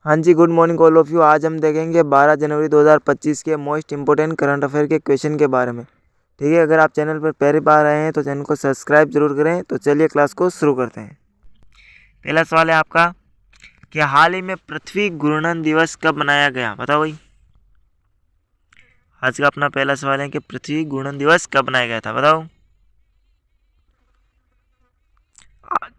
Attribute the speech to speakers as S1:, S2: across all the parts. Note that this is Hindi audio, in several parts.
S1: हाँ जी, good morning all of you. आज हम देखेंगे 12 जनवरी 2025 के मोस्ट इंपोर्टेंट करंट अफेयर के क्वेश्चन के बारे में। ठीक है, अगर आप चैनल पर पहली बार आए हैं तो चैनल को सब्सक्राइब जरूर करें। तो चलिए क्लास को शुरू करते हैं। पहला सवाल है आपका कि हाल ही में पृथ्वी घूर्णन दिवस कब मनाया गया? बताओ भाई। आज का अपना पहला सवाल है कि पृथ्वी घूर्णन दिवस कब मनाया गया था? बताओ।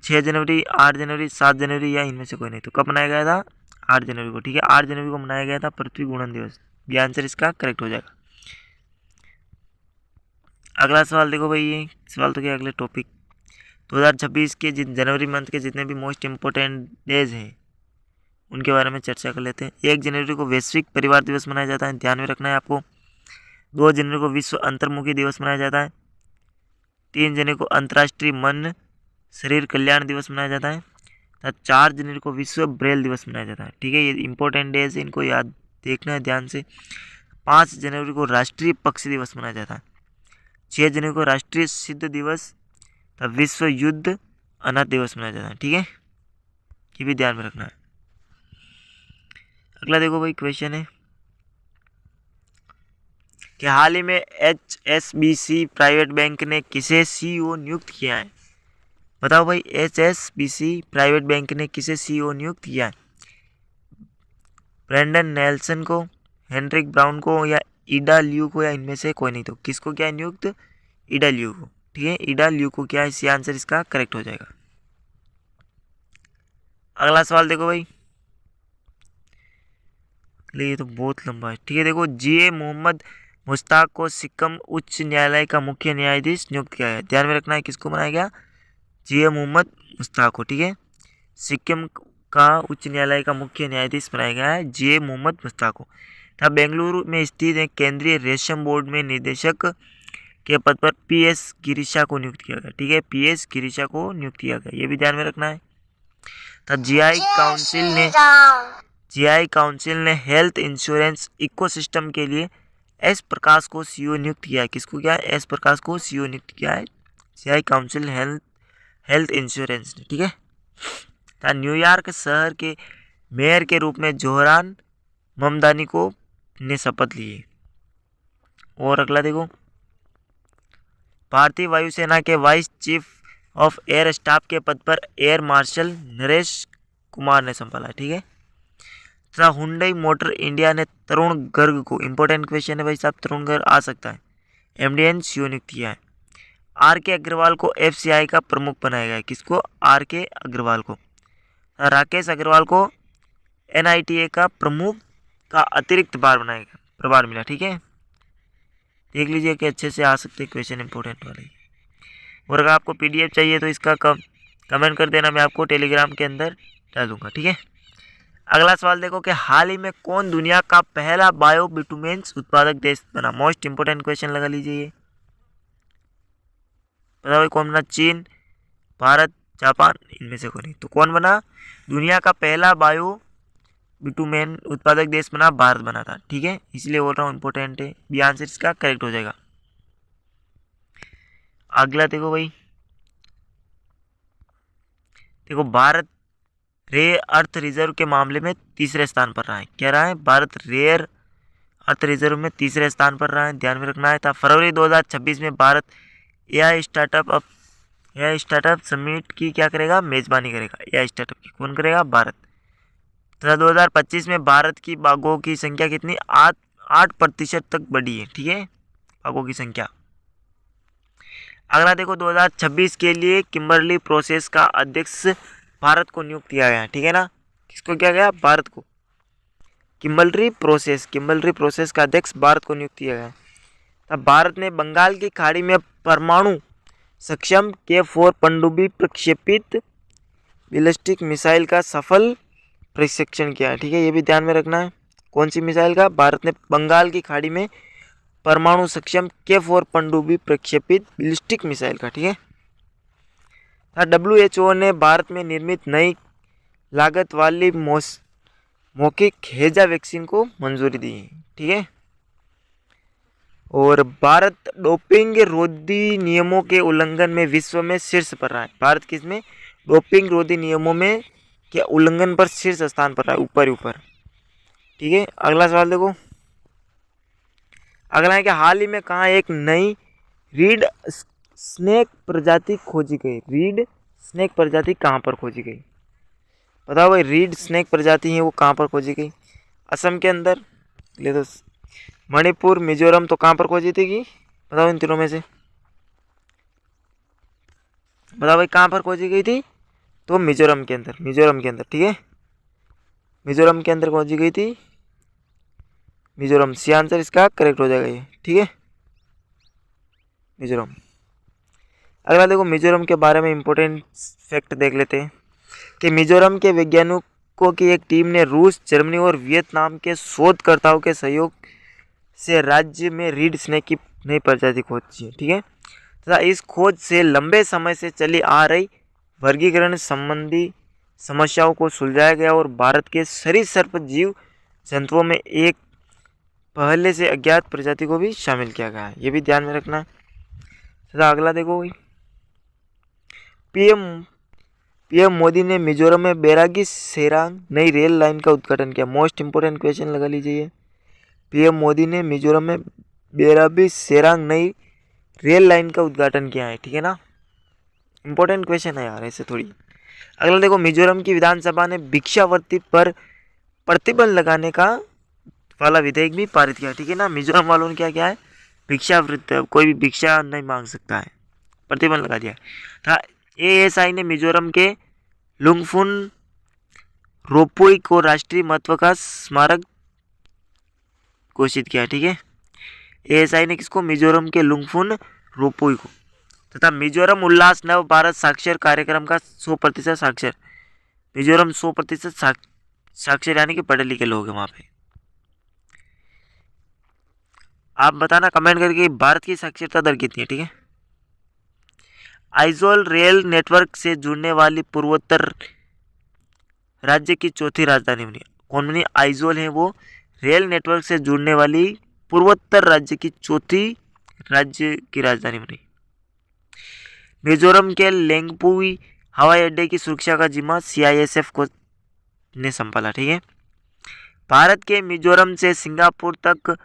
S1: 6 जनवरी, 8 जनवरी, 7 जनवरी या इनमें से कोई नहीं। तो कब मनाया गया था? 8 जनवरी को। ठीक है, 8 जनवरी को मनाया गया था पृथ्वी घूर्णन दिवस। ये आंसर इसका करेक्ट हो जाएगा। अगला सवाल देखो भाई, ये सवाल तो क्या अगले टॉपिक 2026 के जनवरी मंथ के जितने भी मोस्ट इम्पोर्टेंट डेज हैं उनके बारे में चर्चा कर लेते हैं। 1 जनवरी को वैश्विक परिवार दिवस मनाया जाता है, ध्यान में रखना है आपको। 2 जनवरी को विश्व अंतर्मुखी दिवस मनाया जाता है। 3 जनवरी को अंतर्राष्ट्रीय मन शरीर कल्याण दिवस मनाया जाता है तथा 4 जनवरी को विश्व ब्रेल दिवस मनाया जाता है। ठीक है, ये इंपॉर्टेंट डेज है, इनको याद देखना है ध्यान से। 5 जनवरी को राष्ट्रीय पक्षी दिवस मनाया जाता है। 6 जनवरी को राष्ट्रीय सिद्ध दिवस तथा विश्व युद्ध अनाथ दिवस मनाया जाता है। ठीक है, ये भी ध्यान में रखना है। अगला देखो भाई, क्वेश्चन है कि हाल ही में HSBC प्राइवेट बैंक ने किसे CEO नियुक्त किया है? बताओ भाई, HSBC प्राइवेट बैंक ने किसे CEO नियुक्त किया है? ब्रेंडन नेल्सन को, हेनरिक ब्राउन को या ईडा ल्यू को, या इनमें से कोई नहीं। तो किसको क्या नियुक्त? ईडा ल्यू को। ठीक है, ईडा ल्यू को क्या है? इसी आंसर इसका करेक्ट हो जाएगा। अगला सवाल देखो भाई, ये तो बहुत लंबा है। ठीक है, देखो GA मोहम्मद मुश्ताक को सिक्किम उच्च न्यायालय का मुख्य न्यायाधीश नियुक्त किया है। ध्यान में रखना है, किसको बनाया गया? GA मोहम्मद मुश्ताक को। ठीक है, सिक्किम का उच्च न्यायालय का मुख्य न्यायाधीश बनाया गया है GA मोहम्मद मुश्ताक को। तथा बेंगलुरु में स्थित एक केंद्रीय रेशम बोर्ड में निदेशक के पद पर PS गिरीशा को नियुक्त किया गया। ठीक है, PS गिरीशा को नियुक्त किया गया, ये भी ध्यान में रखना है। तथा GI काउंसिल ने हेल्थ इंश्योरेंस इकोसिस्टम के लिए S प्रकाश को CEO नियुक्त किया है। किसको क्या है? S प्रकाश को CEO नियुक्त किया है GI काउंसिल हेल्थ इंश्योरेंस ने। ठीक है, तथा न्यूयॉर्क शहर के मेयर के रूप में जोहरान ममदानी को ने शपथ ली है। और अगला देखो, भारतीय वायुसेना के vice chief of air staff के पद पर एयर मार्शल नरेश कुमार ने संभाला। ठीक है, तथा हुंडई मोटर इंडिया ने तरुण गर्ग को, इंपॉर्टेंट क्वेश्चन है भाई साहब, तरुण गर्ग आ सकता है, MDN CEO नियुक्त किया है। RK अग्रवाल को FCI का प्रमुख बनाया गया है। किसको? RK अग्रवाल को। राकेश अग्रवाल को NITA का प्रमुख का अतिरिक्त प्रभार मिला। ठीक है, देख लीजिए कि अच्छे से आ सकते हैं क्वेश्चन, इंपॉर्टेंट वाले। और अगर आपको PDF चाहिए तो इसका कमेंट कर देना, मैं आपको टेलीग्राम के अंदर डाल दूंगा। ठीक है, अगला सवाल देखो कि हाल ही में कौन दुनिया का पहला बायो बिटुमेंस उत्पादक देश बना? मोस्ट इंपोर्टेंट क्वेश्चन लगा लीजिए ये। बताओ भाई, कौन बना? चीन, भारत, जापान, इनमें से कोई नहीं। तो कौन बना? दुनिया का पहला बायो बिटुमेन उत्पादक देश बना? भारत बना था। ठीक है, इसलिए बोल रहा हूँ इंपॉर्टेंट है, बी आंसर इसका करेक्ट हो जाएगा। अगला देखो भाई, देखो भारत रेयर अर्थ रिजर्व के मामले में तीसरे स्थान पर रहा है। क्या रहा है? भारत रेयर अर्थ रिजर्व में तीसरे स्थान पर रहा है, ध्यान में रखना है। था फरवरी 2026 में भारत AI स्टार्टअप समिट की क्या करेगा? मेजबानी करेगा। AI स्टार्टअप की कौन करेगा? भारत। तथा 2025 में भारत की बाघों की संख्या कितनी? 8% तक बढ़ी है। ठीक है, बाघों की संख्या। अगला देखो, 2026 के लिए किम्बरली प्रोसेस का अध्यक्ष भारत को नियुक्त किया गया। ठीक है ना, किसको किया गया? भारत को। किम्बरली प्रोसेस का अध्यक्ष भारत को नियुक्त किया गया। तब भारत ने बंगाल की खाड़ी में परमाणु सक्षम K4 पनडुब्बी प्रक्षेपित बैलिस्टिक मिसाइल का सफल प्रशिक्षण किया है। ठीक है, ये भी ध्यान में रखना है। कौन सी मिसाइल का? भारत ने बंगाल की खाड़ी में परमाणु सक्षम K4 पनडुब्बी प्रक्षेपित बैलिस्टिक मिसाइल का। ठीक है, WHO ने भारत में निर्मित नई लागत वाली मौखिक हैजा वैक्सीन को मंजूरी दी है। ठीक है, और भारत डोपिंग रोधी नियमों के उल्लंघन में विश्व में शीर्ष पर रहा है। भारत किसमें? डोपिंग रोधी नियमों में के उल्लंघन पर शीर्ष स्थान पर रहा है, ऊपर ऊपर। ठीक है, अगला सवाल देखो। अगला है कि हाल ही में कहाँ एक नई रीड स्नेक प्रजाति खोजी गई। रीड स्नेक प्रजाति कहाँ पर खोजी गई, बताओ भाई। रीड स्नेक प्रजाति है वो कहाँ पर खोजी गई? असम के अंदर, ले दो, मणिपुर, मिजोरम, तो कहाँ पर खोजी थी कि बताओ इन तीनों में से, बताओ भाई कहाँ पर खोजी गई थी? तो मिजोरम के अंदर, मिजोरम के अंदर। ठीक है, मिजोरम के अंदर खोजी गई थी, मिजोरम। सी आंसर इसका करेक्ट हो जाएगा ये। ठीक है, मिजोरम। अगला देखो, मिजोरम के बारे में इंपॉर्टेंट फैक्ट देख लेते हैं कि मिजोरम के वैज्ञानिकों की एक टीम ने रूस, जर्मनी और वियतनाम के शोधकर्ताओं के सहयोग से राज्य में रीड स्नेक की नई प्रजाति खोजी है। ठीक है, तथा इस खोज से लंबे समय से चली आ रही वर्गीकरण संबंधी समस्याओं को सुलझाया गया और भारत के सरीसृप जीव जंतुओं में एक पहले से अज्ञात प्रजाति को भी शामिल किया गया है, ये भी ध्यान में रखना है। तथा अगला देखो, पीएम मोदी ने मिजोरम में बैरागी सेरांग नई रेल लाइन का उद्घाटन किया। मोस्ट इंपोर्टेंट क्वेश्चन लगा लीजिए। पीएम मोदी ने मिजोरम में बैरागी सेरांग नई रेल लाइन का उद्घाटन किया है। ठीक है ना, इंपॉर्टेंट क्वेश्चन है यार ऐसे थोड़ी। अगला देखो, मिजोरम की विधानसभा ने भिक्षावृत्ति पर प्रतिबंध लगाने का वाला विधेयक भी पारित किया। ठीक है ना, मिजोरम वालों ने क्या किया है, भिक्षावृत्ति, कोई भी भिक्षा नहीं मांग सकता है, प्रतिबंध लगा दिया था। एएसआई ने मिजोरम के लुंगफुन रोपोई को राष्ट्रीय महत्व का स्मारक घोषित किया। ठीक है, एएसआई ने किसको, मिजोरम के लुंगफुन रोपोई को। तथा मिजोरम उल्लास नव भारत साक्षर कार्यक्रम का 100% साक्षर। मिजोरम 100% साक्षर यानी कि पढ़े लिखे लोग हैं वहाँ पे। आप बताना कमेंट करके भारत की साक्षरता दर कितनी है। ठीक है, आइजोल रेल नेटवर्क से जुड़ने वाली पूर्वोत्तर राज्य की चौथी राजधानी बनी। कौन बनी? आइजोल है वो रेल नेटवर्क से जुड़ने वाली पूर्वोत्तर राज्य की चौथी राज्य की राजधानी बनी। मिजोरम के लेंगपुई हवाई अड्डे की सुरक्षा का जिम्मा सीआईएसएफ को ने संभाला। ठीक है, भारत के मिजोरम से सिंगापुर तक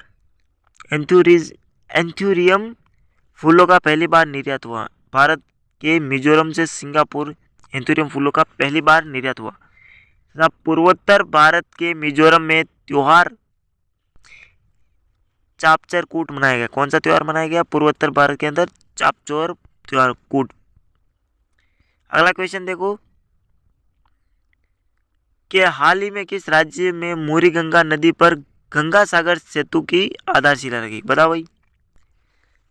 S1: एंथ्यूरियम फूलों का पहली बार निर्यात हुआ। भारत के मिजोरम से सिंगापुर एंथ्यूरियम फूलों का पहली बार निर्यात हुआ। तथा पूर्वोत्तर भारत के मिजोरम में त्योहार चापचर कूट मनाया गया। कौन सा त्योहार मनाया गया पूर्वोत्तर भारत के अंदर? चापचौर त्योहार कूट। अगला क्वेश्चन देखो कि हाल ही में किस राज्य में मुरी गंगा नदी पर गंगा सागर सेतु की आधारशिला रखी? बताओ भाई।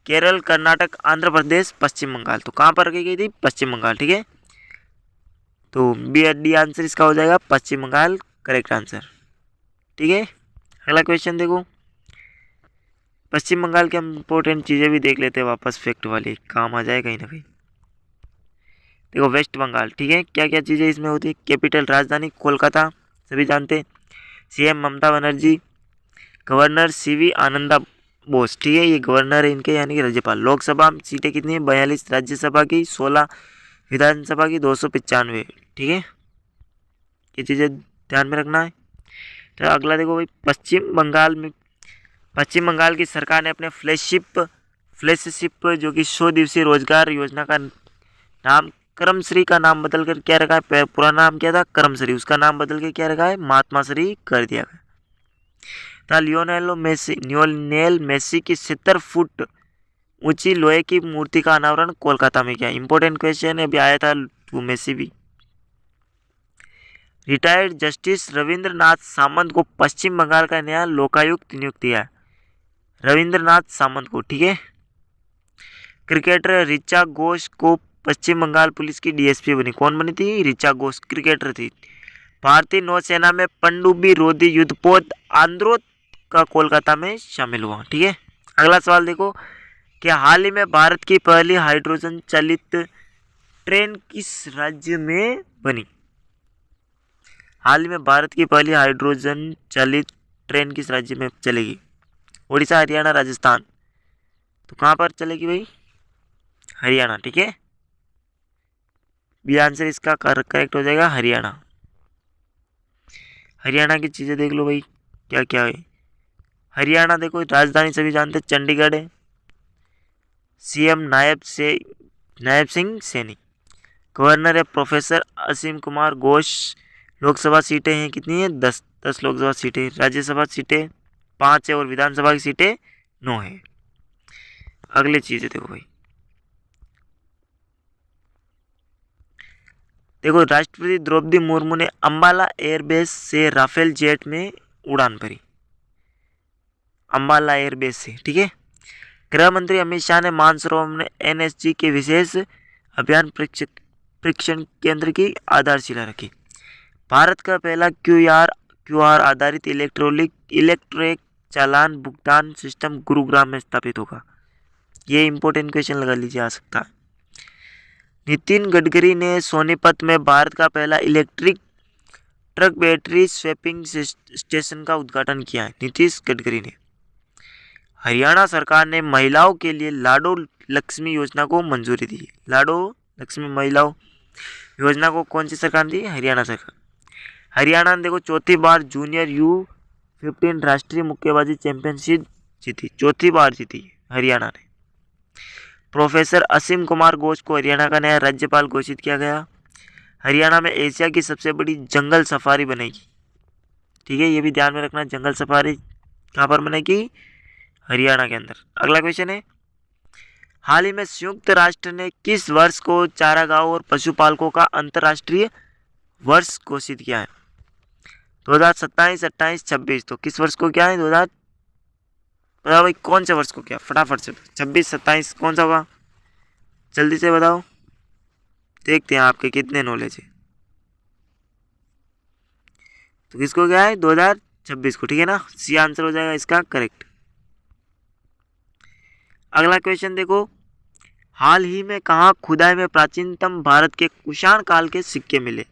S1: केरल, कर्नाटक, आंध्र प्रदेश, पश्चिम बंगाल। तो कहाँ पर रखी गई थी? पश्चिम बंगाल। ठीक है, तो डी आंसर इसका हो जाएगा पश्चिम बंगाल, करेक्ट आंसर। ठीक है, अगला क्वेश्चन देखो। पश्चिम बंगाल की हम इंपॉर्टेंट चीज़ें भी देख लेते हैं वापस, फैक्ट वाली काम आ जाए कहीं ना कहीं। देखो, वेस्ट बंगाल। ठीक है, क्या क्या चीज़ें इसमें होती है? कैपिटल राजधानी कोलकाता, सभी जानते हैं। CM Mamata Banerjee, governor CV Ananda Bose. ठीक है, ये गवर्नर है इनके यानी कि राज्यपाल। लोकसभा सीटें कितनी है? 42, राज्यसभा की 16, विधानसभा की 295। ठीक है, ये चीज़ें ध्यान में रखना है। तो अगला देखो भाई, पश्चिम बंगाल की सरकार ने अपने फ्लैगशिप जो कि 100 दिवसीय रोजगार योजना का नाम कर्मश्री का नाम बदल कर क्या रखा है? पुराना नाम क्या था? कर्मश्री, उसका नाम बदल के क्या रखा है? महात्मा श्री कर दिया गया। था लियोनेल मेसी की 70 फुट ऊंची लोहे की मूर्ति का अनावरण कोलकाता में किया। इंपॉर्टेंट क्वेश्चन है, अभी आया था वो मेसी भी। रिटायर्ड जस्टिस रविंद्रनाथ सामंत को पश्चिम बंगाल का नया लोकायुक्त नियुक्त किया। रविंद्रनाथ सामंत को। ठीक है, क्रिकेटर ऋचा घोष को पश्चिम बंगाल पुलिस की डीएसपी बनी। कौन बनी थी? ऋचा घोष, क्रिकेटर थी। भारतीय नौसेना में पनडुब्बी रोधी युद्धपोत आंद्रोथ का कोलकाता में शामिल हुआ। ठीक है, अगला सवाल देखो कि हाल ही में भारत की पहली हाइड्रोजन चालित ट्रेन किस राज्य में बनी? हाल ही में भारत की पहली हाइड्रोजन चालित ट्रेन किस राज्य में चलेगी? उड़ीसा, हरियाणा, राजस्थान। तो कहाँ पर चलेगी भाई? हरियाणा। ठीक है, बी आंसर इसका करेक्ट हो जाएगा हरियाणा। हरियाणा की चीज़ें देख लो भाई क्या क्या है। हरियाणा देखो राजधानी सभी जानते हैं चंडीगढ़ है। सीएम नायब सिंह सैनी। गवर्नर है प्रोफेसर असीम कुमार घोष। लोकसभा सीटें हैं कितनी है 10 लोकसभा सीटें। राज्यसभा सीटें 5 है और विधानसभा की सीटें 9 है। अगली चीज़ है देखो भाई, देखो राष्ट्रपति द्रौपदी मुर्मू ने अंबाला एयरबेस से राफेल जेट में उड़ान भरी। अंबाला एयरबेस से, ठीक है। गृह मंत्री अमित शाह ने मानसरोवर में एनएसजी के विशेष अभियान परीक्षण केंद्र की आधारशिला रखी। भारत का पहला क्यूआर आधारित इलेक्ट्रॉनिक चालान भुगतान सिस्टम गुरुग्राम में स्थापित होगा। ये इंपॉर्टेंट क्वेश्चन लगा लीजिए, आ सकता है। नितिन गडकरी ने सोनीपत में भारत का पहला electric truck battery swapping station का उद्घाटन किया है। नीतीश गडकरी ने। हरियाणा सरकार ने महिलाओं के लिए लाडो लक्ष्मी योजना को मंजूरी दी। लाडो लक्ष्मी महिलाओं योजना को कौन सी सरकार ने दी? हरियाणा सरकार। हरियाणा ने देखो चौथी बार जूनियर U15 राष्ट्रीय मुक्केबाजी चैंपियनशिप जीती। चौथी बार जीती हरियाणा ने। प्रोफेसर असीम कुमार घोष को हरियाणा का नया राज्यपाल घोषित किया गया। हरियाणा में एशिया की सबसे बड़ी जंगल सफारी बनेगी, ठीक है, ये भी ध्यान में रखना। जंगल सफारी कहाँ पर बनेगी? हरियाणा के अंदर। अगला क्वेश्चन है, हाल ही में संयुक्त राष्ट्र ने किस वर्ष को चारागाह और पशुपालकों का अंतर्राष्ट्रीय वर्ष घोषित किया है? 2027, 28, 26। तो किस वर्ष को क्या है? 2000 बताओ भाई कौन से वर्ष को क्या? फटाफट से 26, 27 कौन सा होगा? जल्दी से बताओ, देखते हैं आपके कितने नॉलेज है। तो किसको क्या है? 2026 को, ठीक है ना। सी आंसर हो जाएगा इसका करेक्ट। अगला क्वेश्चन देखो, हाल ही में कहाँ खुदाई में प्राचीनतम भारत के कुषाण काल के सिक्के मिले?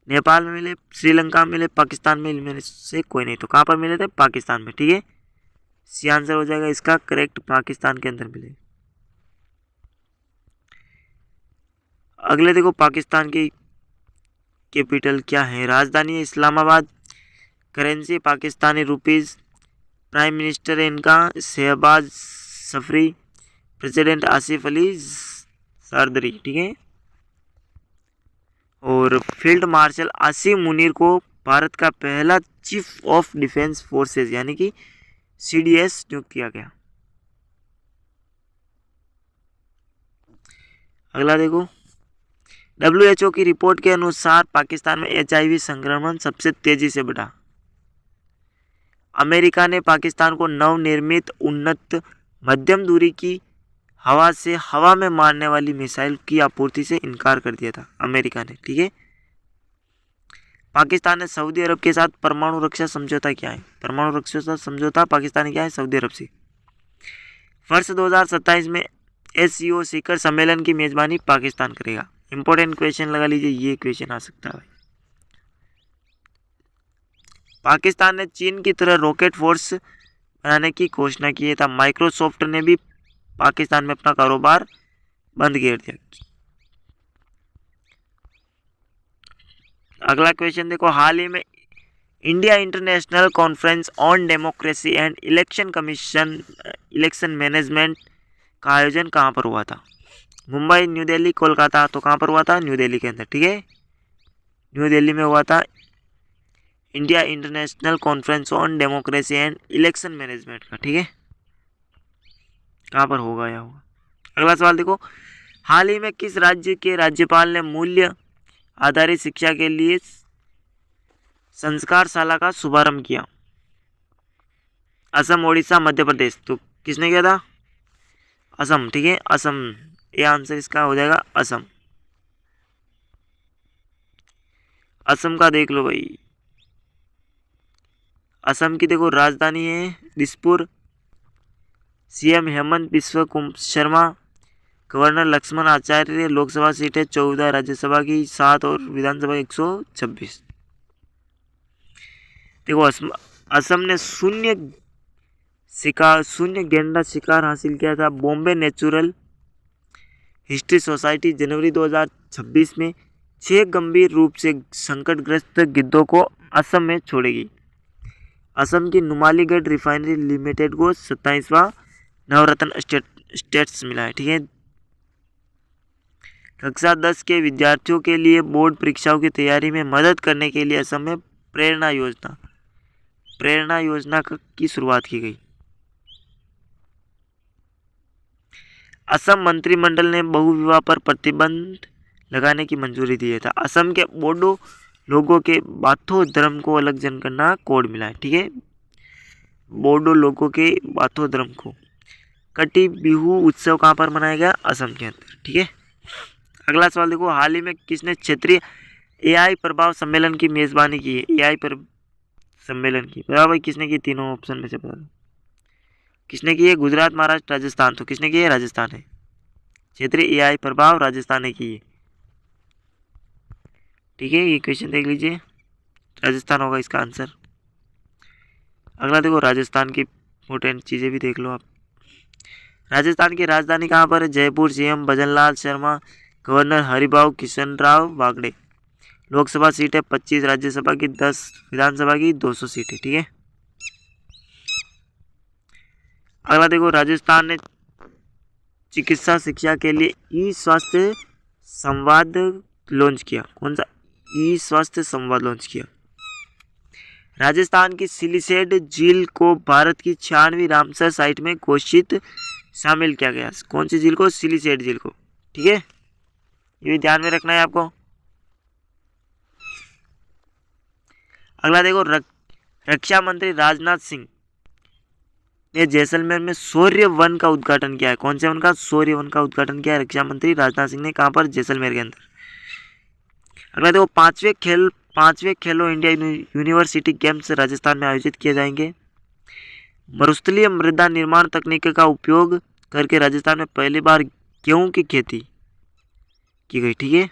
S1: नेपाल में मिले, श्रीलंका में मिले, पाकिस्तान में मिले, से कोई नहीं। तो कहाँ पर मिले थे? पाकिस्तान में, ठीक है। सी आंसर हो जाएगा इसका करेक्ट, पाकिस्तान के अंदर मिले। अगले देखो, पाकिस्तान की कैपिटल क्या है? राजधानी है Islamabad. Currency Pakistani rupees. Prime minister है इनका शहबाज सफरी। प्रेसिडेंट आसिफ अली जरदारी, ठीक है। और फील्ड मार्शल आसिम मुनीर को भारत का पहला चीफ ऑफ डिफेंस फोर्सेस यानी कि CDS नियुक्त किया गया। अगला देखो, WHO की रिपोर्ट के अनुसार पाकिस्तान में HIV संक्रमण सबसे तेजी से बढ़ा। अमेरिका ने पाकिस्तान को नवनिर्मित उन्नत मध्यम दूरी की हवा में मारने वाली मिसाइल की आपूर्ति से इनकार कर दिया था अमेरिका ने, ठीक है। पाकिस्तान ने सऊदी अरब के साथ परमाणु रक्षा समझौता किया है। परमाणु रक्षा समझौता पाकिस्तान ने किया है सऊदी अरब से। वर्ष 2027 में SCO शिखर सम्मेलन की मेजबानी पाकिस्तान करेगा। इंपॉर्टेंट क्वेश्चन लगा लीजिए, ये क्वेश्चन आ सकता है। पाकिस्तान ने चीन की तरह रॉकेट फोर्स बनाने की घोषणा की था। माइक्रोसॉफ्ट ने भी पाकिस्तान में अपना कारोबार बंद कर दिया। अगला क्वेश्चन देखो, हाल ही में India international conference on democracy and election management का आयोजन कहाँ पर हुआ था? मुंबई, न्यू दिल्ली, कोलकाता। तो कहाँ पर हुआ था? न्यू दिल्ली के अंदर, ठीक है। न्यू दिल्ली में हुआ था India international conference on democracy and election management का, ठीक है। कहाँ पर होगा या होगा? अगला सवाल देखो, हाल ही में किस राज्य के राज्यपाल ने मूल्य आधारित शिक्षा के लिए संस्कारशाला का शुभारंभ किया? असम, ओडिशा, मध्य प्रदेश। तो किसने किया था? असम, ठीक है। असम, ये आंसर इसका हो जाएगा असम। असम का देख लो भाई, असम की देखो राजधानी है दिसपुर। CM हेमंत बिस्व शर्मा। गवर्नर लक्ष्मण आचार्य। लोकसभा सीटें 14, राज्यसभा की 7 और विधानसभा 126। देखो असम ने शून्य गेंडा शिकार हासिल किया था। बॉम्बे नेचुरल हिस्ट्री सोसाइटी जनवरी 2026 में 6 गंभीर रूप से संकटग्रस्त गिद्धों को असम में छोड़ेगी। असम की नुमालीगढ़ रिफाइनरी लिमिटेड को 27वां नवरत्न स्टेटस मिला है। ठीक है। कक्षा 10 के विद्यार्थियों के लिए बोर्ड परीक्षाओं की तैयारी में मदद करने के लिए असम में प्रेरणा योजना की शुरुआत की गई। असम मंत्रिमंडल ने बहुविवाह पर प्रतिबंध लगाने की मंजूरी दी था। असम के बोडो लोगों के बाथो धर्म को अलग जनगणना कोड मिला है। ठीक है। बोडो लोगों के बाथो धर्म को कटी बिहू उत्सव कहाँ पर मनाया गया? असम के अंदर। ठीक है। अगला सवाल देखो, हाल ही में किसने क्षेत्रीय एआई प्रभाव सम्मेलन की मेजबानी की है? एआई पर सम्मेलन की बराबर भाई किसने की? तीनों ऑप्शन में से बता दो किसने की है? गुजरात, महाराष्ट्र, राजस्थान। तो किसने की है? राजस्थान है। क्षेत्रीय एआई प्रभाव राजस्थान ने की है। ठीक है, ये क्वेश्चन देख लीजिए, राजस्थान होगा इसका आंसर। अगला देखो, राजस्थान की इंपॉर्टेंट चीज़ें भी देख लो आप। राजस्थान की राजधानी कहाँ पर है? Jaipur. CM Bhajanlal Sharma, governor Haribhau Kishanrao Wagde. Lok Sabha seat है 25, राज्यसभा की 10, विधानसभा की 200 सीट है। ठीक है। अगला देखो, राजस्थान ने चिकित्सा शिक्षा के लिए ई स्वास्थ्य संवाद लॉन्च किया। कौन सा? ई स्वास्थ्य संवाद लॉन्च किया। राजस्थान की सिलिसेट झील को भारत की 96वीं रामसर साइट में घोषित शामिल किया गया। कौन सी झील को? सिलिसेट झील को। ठीक है, ये भी ध्यान में रखना है आपको। अगला देखो, रक्षा मंत्री राजनाथ सिंह ने जैसलमेर में शौर्य वन का उद्घाटन किया है। कौन से वन का? शौर्य वन का उद्घाटन किया है रक्षा मंत्री राजनाथ सिंह ने। कहां पर? जैसलमेर के अंदर। अगला देखो, पांचवें खेलो इंडिया यूनिवर्सिटी गेम्स राजस्थान में आयोजित किए जाएंगे। मरुस्थलीय मृदा निर्माण तकनीक का उपयोग करके राजस्थान में पहली बार गेहूं की खेती की गई। ठीक है।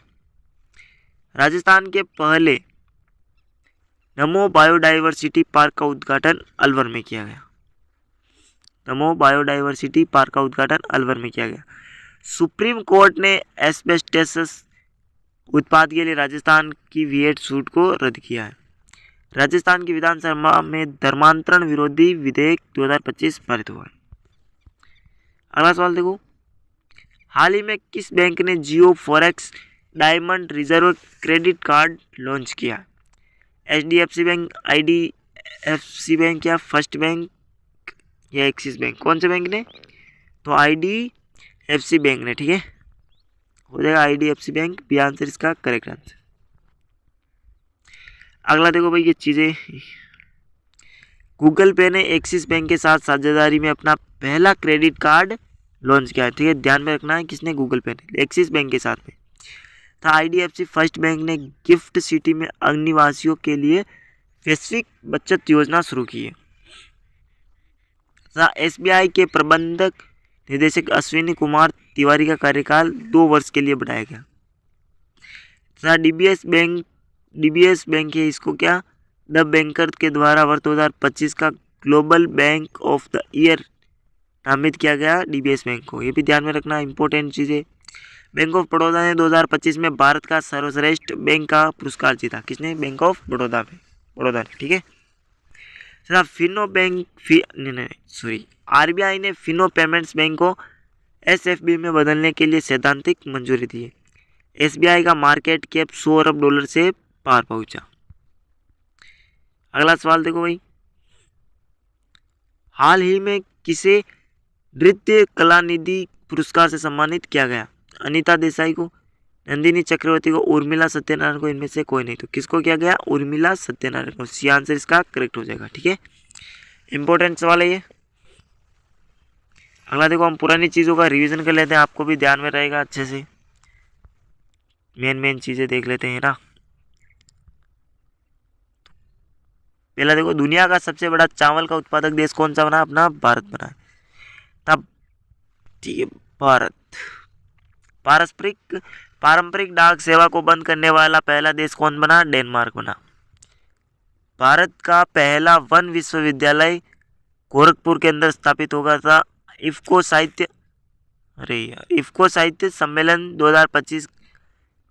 S1: राजस्थान के पहले नमो बायोडाइवर्सिटी पार्क का उद्घाटन अलवर में किया गया। नमो बायोडाइवर्सिटी पार्क का उद्घाटन अलवर में किया गया। सुप्रीम कोर्ट ने एस्बेस्टोस उत्पाद के लिए राजस्थान की वीएट छूट को रद्द किया है। राजस्थान की विधानसभा में धर्मांतरण विरोधी विधेयक 2025 पारित हुआ है। अगला सवाल देखो, हाल ही में किस बैंक ने Jio forex diamond reserve credit card launch किया? एचडीएफसी बैंक, आईडीएफसी बैंक या फर्स्ट बैंक या एक्सिस बैंक? कौन से बैंक ने? तो आईडीएफसी बैंक ने। ठीक है, हो जाएगा आईडीएफसी बैंक बी आंसर इसका करेक्ट आंसर। अगला देखो भाई, ये चीज़ें, गूगल पे ने एक्सिस बैंक के साथ साझेदारी में अपना पहला क्रेडिट कार्ड लॉन्च किया है। ठीक है, ध्यान में रखना है, किसने? गूगल पे ने एक्सिस बैंक के साथ में। था आईडीएफसी फर्स्ट बैंक ने गिफ्ट सिटी में अनिवासियों के लिए वैश्विक बचत योजना शुरू की है। एसबीआई के प्रबंधक निदेशक अश्विनी कुमार तिवारी का कार्यकाल 2 वर्ष के लिए बढ़ाया गया। डीबीएस बैंक है, इसको क्या द बैंकर के द्वारा वर्ष 2025 का global bank of the year नामित किया गया डीबीएस बैंक को। ये भी ध्यान में रखना, इंपॉर्टेंट चीज़ें। बैंक ऑफ बड़ौदा ने 2025 में भारत का सर्वश्रेष्ठ बैंक का पुरस्कार जीता। किसने? बैंक ऑफ बड़ौदा ने। ठीक है। फिनो बैंक आरबीआई ने फिनो पेमेंट्स बैंक को एसएफबी में बदलने के लिए सैद्धांतिक मंजूरी दी है। एसबीआई का मार्केट कैप $100 अरब से पार पहुंचा। अगला सवाल देखो भाई, हाल ही में किसे नृत्य कलानिधि पुरस्कार से सम्मानित किया गया? अनीता देसाई को, नंदिनी चक्रवर्ती को, उर्मिला सत्यनारायण को? इनमें से कोई नहीं। तो किसको किया गया? उर्मिला सत्यनारायण को। सी आंसर इसका करेक्ट हो जाएगा। ठीक है, इंपॉर्टेंट सवाल है ये। अगला देखो, हम पुरानी चीज़ों का रिवीजन कर लेते हैं, आपको भी ध्यान में रहेगा अच्छे से। मेन चीज़ें देख लेते हैं ना। पहला देखो, दुनिया का सबसे बड़ा चावल का उत्पादक देश कौन सा बना? अपना भारत बना है। तब ठीक है, भारत। पारंपरिक डाक सेवा को बंद करने वाला पहला देश कौन बना? डेनमार्क बना। भारत का पहला वन विश्वविद्यालय गोरखपुर के अंदर स्थापित होगा था। इफ्को साहित्य सम्मेलन 2025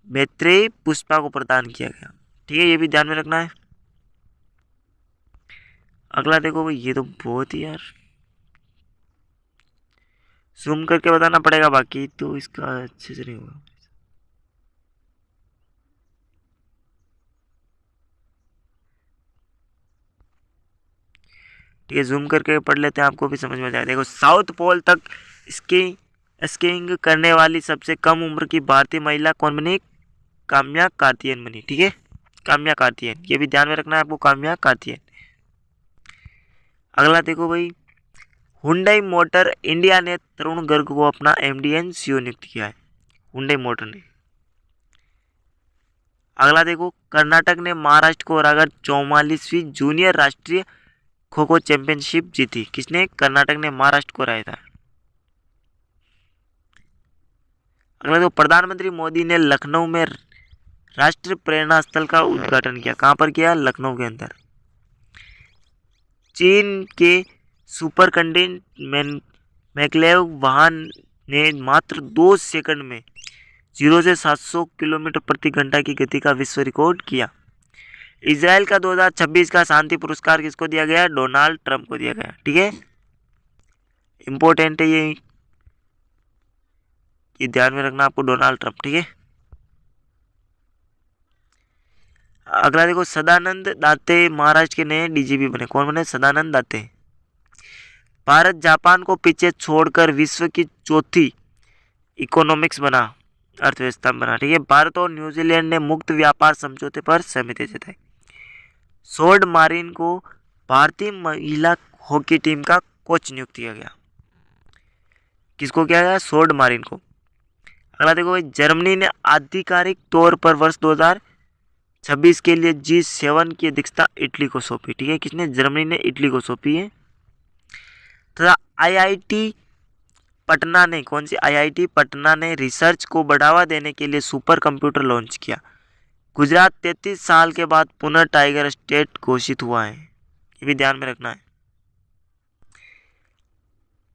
S1: मैत्रेयी पुष्पा को प्रदान किया गया। ठीक है, ये भी ध्यान में रखना है। अगला देखो भाई, ये तो बहुत ही यार जूम करके बताना पड़ेगा, बाकी तो इसका अच्छे से नहीं होगा। ठीक है, जूम करके पढ़ लेते हैं, आपको भी समझ में आ जाएगा। देखो, साउथ पोल तक स्कीइंग करने वाली सबसे कम उम्र की भारतीय महिला कौन बनी? काम्या कार्तिकेयन बनी। ठीक है, काम्या कार्तिकेयन, ये भी ध्यान में रखना है आपको, काम्या कार्तिकेयन। अगला देखो भाई, हुंडई मोटर इंडिया ने तरुण गर्ग को अपना एमडी एंड सीईओ नियुक्त किया है, हुंडई मोटर ने। अगला देखो, कर्नाटक ने महाराष्ट्र को हराकर 44वीं जूनियर राष्ट्रीय खो खो चैंपियनशिप जीती। किसने? कर्नाटक ने महाराष्ट्र को हराया था। अगला देखो, प्रधानमंत्री मोदी ने लखनऊ में राष्ट्रीय प्रेरणा स्थल का उद्घाटन किया। कहां पर किया? लखनऊ के अंदर। चीन के सुपर कंटेनर मैकलेव वाहन ने मात्र 2 सेकंड में 0 से 700 किलोमीटर प्रति घंटा की गति का विश्व रिकॉर्ड किया। इजराइल का 2026 का शांति पुरस्कार किसको दिया गया? डोनाल्ड ट्रंप को दिया गया। ठीक है, इंपॉर्टेंट है ये ध्यान में रखना आपको, डोनाल्ड ट्रंप। ठीक है, अगला देखो, सदानंद दाते महाराष्ट्र के नए डीजीपी बने। कौन बने? सदानंद दाते। भारत जापान को पीछे छोड़कर विश्व की चौथी इकोनॉमिक्स बना, अर्थव्यवस्था बना। ठीक है, भारत और न्यूजीलैंड ने मुक्त व्यापार समझौते पर सहमति जताई। सोड मारिन को भारतीय महिला हॉकी टीम का कोच नियुक्त किया गया। किसको किया गया? सोड मारिन को। अगला देखो भाई, जर्मनी ने आधिकारिक तौर पर वर्ष 2026 के लिए G7 की अध्यक्षता इटली को सौंपी। ठीक है, किसने? जर्मनी ने इटली को सौंपी है। तथा आईआईटी पटना ने, कौन सी? आईआईटी पटना ने रिसर्च को बढ़ावा देने के लिए सुपर कंप्यूटर लॉन्च किया। गुजरात 33 साल के बाद पुनः टाइगर स्टेट घोषित हुआ है, ये भी ध्यान में रखना है।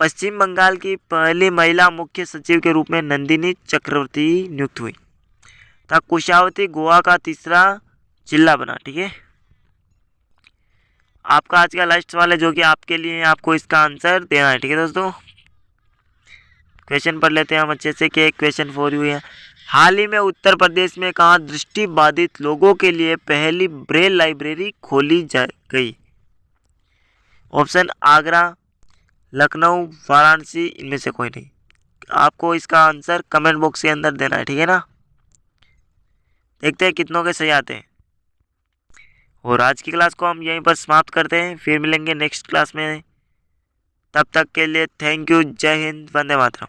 S1: पश्चिम बंगाल की पहली महिला मुख्य सचिव के रूप में नंदिनी चक्रवर्ती नियुक्त हुई तथा कुशावती गोवा का तीसरा जिला बना। ठीक है, आपका आज का लास्ट सवाल है जो कि आपके लिए, आपको इसका आंसर देना है। ठीक है दोस्तों, क्वेश्चन पढ़ लेते हैं हम अच्छे से कि क्वेश्चन फॉर यू है। हाल ही में उत्तर प्रदेश में कहाँ दृष्टि बाधित लोगों के लिए पहली ब्रेल लाइब्रेरी खोली गई? ऑप्शन आगरा, लखनऊ, वाराणसी, इनमें से कोई नहीं। आपको इसका आंसर कमेंट बॉक्स के अंदर देना है। ठीक है ना, देखते हैं कितनों के सही आते हैं। और आज की क्लास को हम यहीं पर समाप्त करते हैं, फिर मिलेंगे नेक्स्ट क्लास में। तब तक के लिए थैंक यू, जय हिंद, वंदे मातरम।